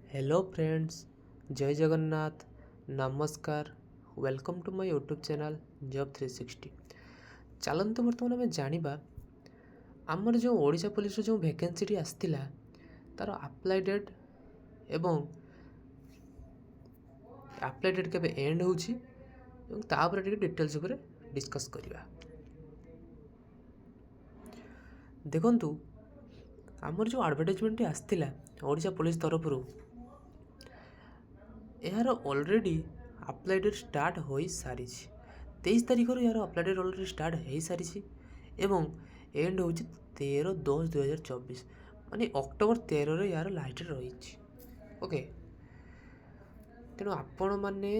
Hello friends, जय जगन्नाथ, नमस्कार। Welcome to my YouTube channel job 360। चलते बर्तमान आम जाना आमर जो ओडिशा पुलिस जो वैकेंसी आसला तार अप्लाई डेट एवं अप्लाई डेट केबे एंड होउछि एवं तापर टिके डिटेल्स ऊपर डिस्कस करबा। देखंतु आमर जो एडवर्टाइजमेंट आसला ओडिशा पुलिस तरफ यार ऑलरेडी अप्लाई डेट स्टार्ट हो सारी 23 तारिख यार अप्लाई डेट ऑलरेडी स्टार्ट हो सारी एवं एंड हो 13/10/2024 माने अक्टोबर 13 यार लास्ट डेट रही। ओके, तेणु आपण मैंने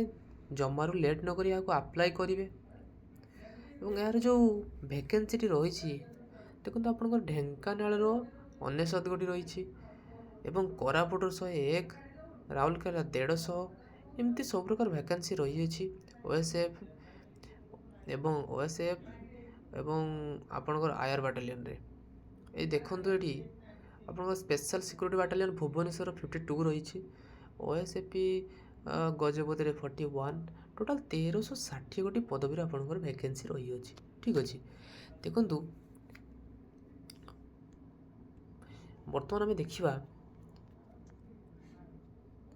जमारू लेट नक अप्लाई करेंगे। यार जो वैकेंसी रही देखो आप ढेंकानाल 99 गोटी रही, कोरापुट 101, राउरकेला 150 एमती सब प्रकार वैकेंसी रही। ओएसएफ एवं ओएसएफ एवं आपणकर आयर बाटालियन रे ये देखो ये आप स्पेशल सिक्योरिटी बाटालियन भुवनेश्वर 52 रही, ओएसएफपी गजपति 41, टोटाल 1360 गोटी पदवी आपंकर वैकेंसी रही अछि। ठीक अच्छे, देखु बर्तमान आम देखा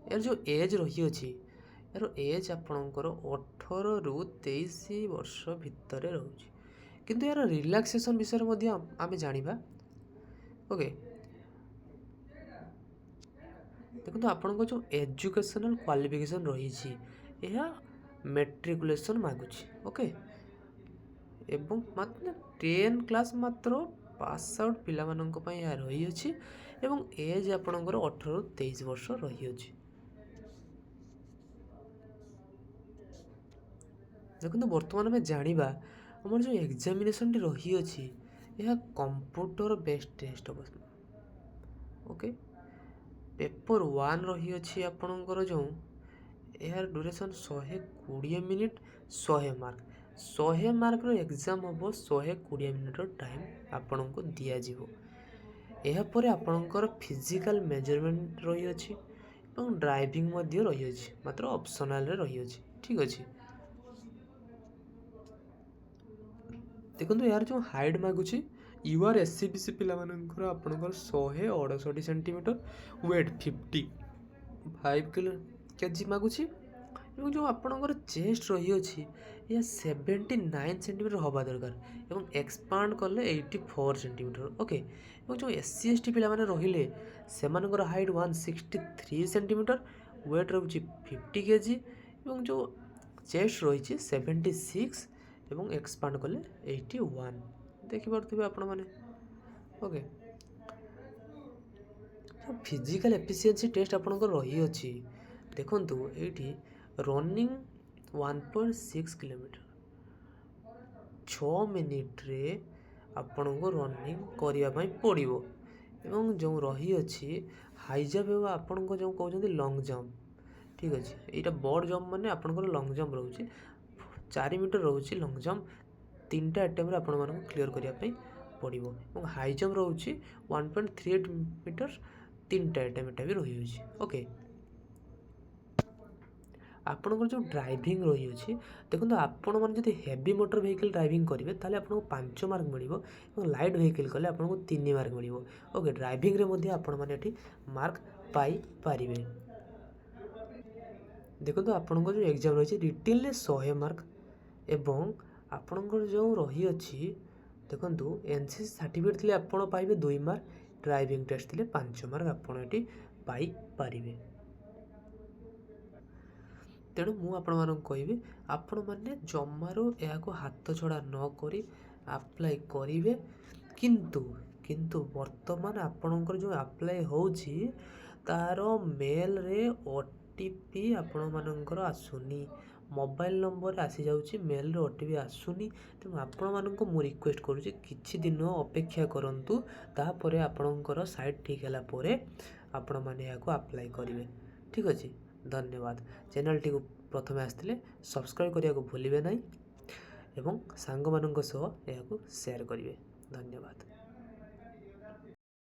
यार जो एज रही अछि यार एज आपणकर 18 ରୁ 23 वर्ष भितर रोचे, किंतु यार रिलैक्सेशन विषय में आम जाना। ओके, देखो आपण जो एजुकेशनल क्वालिफिकेशन रही मेट्रिकुलेशन मागुची। ओके, एवं मात्र 10 क्लास मात्र पास आउट पिला रही अछि एवं एज आपणकर 18 ରୁ 23 वर्ष रही अछि। देखो बर्तमान आम जाना आम जो एग्जामिनेशन रही अछि यह कंप्यूटर बेस्ड टेस्ट हम। ओके, पेपर 1 रही अछि आपणकर जो यार duration 120 minute 100 mark 100 mark exam हम 120 मिनिट टाइम आपण को दि जाव। यापर आपणकर फिजिकल मेजरमेंट रही अछि और ड्राइविंग रही अछि, मात्र ऑप्शनल रही अछि। ठीक अच्छे, देखो यार जो हाइट मागुची यूआर एससी बीसी पिला आपणकर 168 सेंटीमीटर, वेट 55 केजी मागुची एवं जो आपणकर चेस्ट रही अछि यह 79 सेंटीमीटर हवा दरकार एवं एक्सपांड कले 84 सेंटीमीटर। ओके, एवं जो एससी एसटी पिला माने रहिले सेमानकर हाइट 163 सेंटीमीटर, वेट रही 50 केजी एवं जो चेस्ट रही 76 एवं एक्सपांड कले 81 देखिपे आपण मैंने। ओके, फिजिकल एफिशिएंसी टेस्ट आपंकर रही अछि देखु ये रनिंग 1.6 किलोमीटर 6 मिनिट रे आपण को रनिंग करने पड़ो एवं जो रही अछि हाई जंप एवं आपण को जो कहते लॉन्ग जंप। ठीक अच्छे, यहाँ बड़ जंप माने आपंकर लॉन्ग जंप रोचे 4 मीटर रोचे लॉन्ग जंप 3टा अटेम्प्ट आपण मानक क्लियर करने पड़ो और हाई जंप रोचे 1.38 मीटर 3टा अटेम्प्ट भी रही। ओके, आपंकर जो ड्राइविंग रही है देखो आपण मैंने हेवी मोटर व्हीकल ड्राइविंग करेंगे ताले आपको 5 मार्क मिलो और लाइट व्हीकल कले आपको 3 मार्क मिलो। ओके, ड्राइविंग रे मध्य आपण मैंने मार्क पाई पारिबे। देखो आपण जो एग्जाम रही रिटेन 100 मार्क एवं आपणकर जो रही अच्छी देखो एनसीसी सर्टिफिकेट थे आपड़ पाइबे 2 मार्क, ड्राइविंग टेस्ट थे 5 मार्क आपड़ ये पाइपर। तेणु मुझे कहि आपण मैंने जमारू यहाँ हाथ छड़ा नक अप्लाई करेंगे, किंतु किंतु वर्तमान आपणकर जो अप्लाई होची तार मेल रे ओटीपी आपण मानकर आसुनी, मोबाइल नंबर आसी जाउची मेल रे ओटीपी आसुनी। तेणु आपण मानक मु रिक्वेस्ट करूची किछि दिन अपेक्षा करंतु, तापरे आपणकर साइट ठीक हैला परे आपण माने याको अप्लाई करेंगे। ठीक अच्छे, धन्यवाद। चैनल टी प्रथमे आसते सब्सक्राइब करने को भूलिए ना एवं सांग मानक सह यह शेयर करेंगे। धन्यवाद।